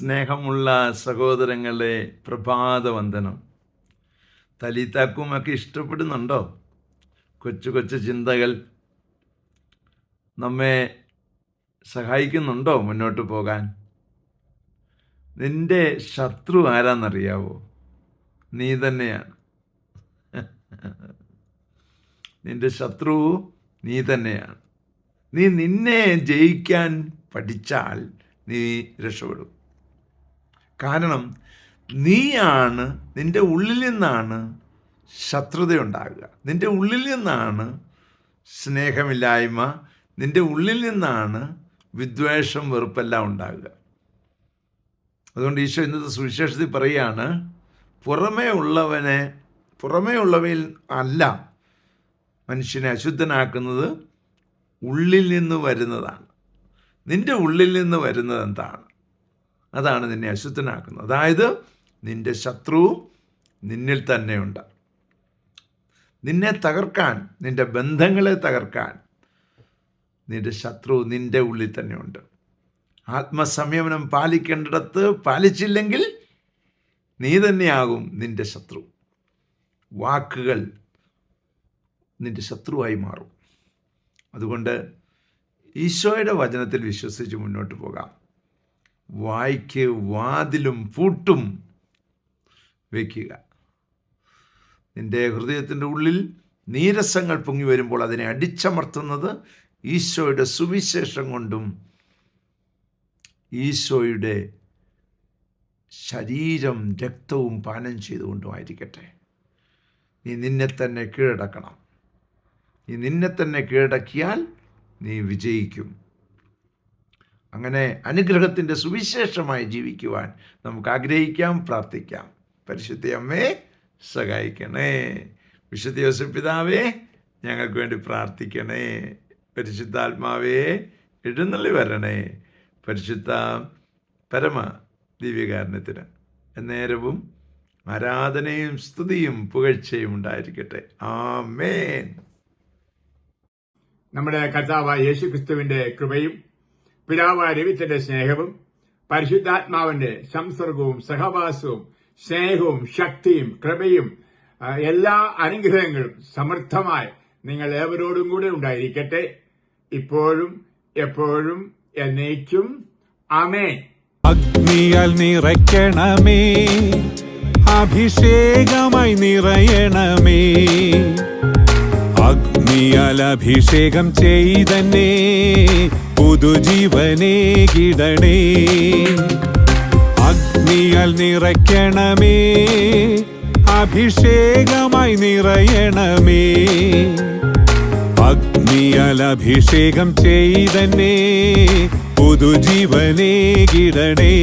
സ്നേഹമുള്ള സഹോദരങ്ങളെ, പ്രഭാതവന്ദനം. തലീത്താക്കുമൊക്കെ ഇഷ്ടപ്പെടുന്നുണ്ടോ? കൊച്ചു കൊച്ചു ചിന്തകൾ നമ്മെ സഹായിക്കുന്നുണ്ടോ മുന്നോട്ട് പോകാൻ? നിന്റെ ശത്രു ആരാന്നറിയാവോ? നീ തന്നെയാണ്. നിന്റെ ശത്രു നീ തന്നെയാണ്. നീ നിന്നെ ജയിക്കാൻ പഠിച്ചാൽ നീ രക്ഷപ്പെടും. കാരണം നീയാണ്, നിൻ്റെ ഉള്ളിൽ നിന്നാണ് ശത്രുതയുണ്ടാകുക. നിൻ്റെ ഉള്ളിൽ നിന്നാണ് സ്നേഹമില്ലായ്മ, നിൻ്റെ ഉള്ളിൽ നിന്നാണ് വിദ്വേഷം, വെറുപ്പെല്ലാം ഉണ്ടാകുക. അതുകൊണ്ട് ഈശോ ഇന്നത്തെ സുവിശേഷത്തിൽ പറയുകയാണ്, പുറമേ ഉള്ളവയിൽ അല്ല മനുഷ്യനെ അശുദ്ധനാക്കുന്നത്, ഉള്ളിൽ നിന്ന് വരുന്നതാണ്. നിൻ്റെ ഉള്ളിൽ നിന്ന് വരുന്നത് എന്താണ്? അതാണ് നിന്നെ അശുദ്ധനാക്കുന്നത്. അതായത് നിൻ്റെ ശത്രു നിന്നിൽ തന്നെയുണ്ട്. നിന്നെ തകർക്കാൻ, നിൻ്റെ ബന്ധങ്ങളെ തകർക്കാൻ നിൻ്റെ ശത്രു നിൻ്റെ ഉള്ളിൽ തന്നെയുണ്ട്. ആത്മസംയമനം പാലിക്കേണ്ടിടത്ത് പാലിച്ചില്ലെങ്കിൽ നീ തന്നെയാകും നിൻ്റെ ശത്രു. വാക്കുകൾ നിൻ്റെ ശത്രുവായി മാറും. അതുകൊണ്ട് ഈശോയുടെ വചനത്തിൽ വിശ്വസിച്ച് മുന്നോട്ട് പോകാം. വായ്ക്ക് വാതിലും പൂട്ടും വയ്ക്കുക. നിൻ്റെ ഹൃദയത്തിൻ്റെ ഉള്ളിൽ നീരസങ്ങൾ പൊങ്ങി വരുമ്പോൾ അതിനെ അടിച്ചമർത്തുന്നത് ഈശോയുടെ സുവിശേഷം കൊണ്ടും ഈശോയുടെ ശരീരം രക്തവും പാനം ചെയ്തുകൊണ്ടുമായിരിക്കട്ടെ. നീ നിന്നെ തന്നെ കീഴടക്കണം. നീ നിന്നെ തന്നെ കീഴടക്കിയാൽ നീ വിജയിക്കും. അങ്ങനെ അനുഗ്രഹത്തിൻ്റെ സുവിശേഷമായി ജീവിക്കുവാൻ നമുക്ക് ആഗ്രഹിക്കാം, പ്രാർത്ഥിക്കാം. പരിശുദ്ധ അമ്മേ സഹായിക്കണേ. വിശുദ്ധ യോസേപ്പ് പിതാവേ ഞങ്ങൾക്ക് വേണ്ടി പ്രാർത്ഥിക്കണേ. പരിശുദ്ധാത്മാവേ എഴുന്നള്ളി വരണേ. പരിശുദ്ധ പരമ ദിവ്യകാരുണ്യത്തിന് എന്നേരവും ആരാധനയും സ്തുതിയും പുകഴ്ചയും ഉണ്ടായിരിക്കട്ടെ. ആമേൻ. നമ്മുടെ കർത്താവായ യേശുക്രിസ്തുവിന്റെ കൃപയും പിതാവായ ദൈവത്തിന്റെ സ്നേഹവും പരിശുദ്ധാത്മാവിന്റെ സംസർഗവും സഹവാസവും സ്നേഹവും ശക്തിയും കൃപയും എല്ലാ അനുഗ്രഹങ്ങളും സമൃദ്ധമായി നിങ്ങൾ ഏവരോടും കൂടെ ഉണ്ടായിരിക്കട്ടെ, ഇപ്പോഴും എപ്പോഴും എന്നേക്കും. ആമേൻ. അഗ്നിയാൽ നിറയ്ക്കണമേ, അഭിഷേകമായി നിറയണമേ. അഗ്നിയാൽ അഭിഷേകം ചെയ്തന്നെ പുതുജീവനേ കിടണേ. അഗ്നിയാൽ നിറയ്ക്കണമേ, അഭിഷേകമായി നിറയണമേ. അഗ്നിയാൽ അഭിഷേകം ചെയ്തന്നെ പുതുജീവനേ കിടണേ.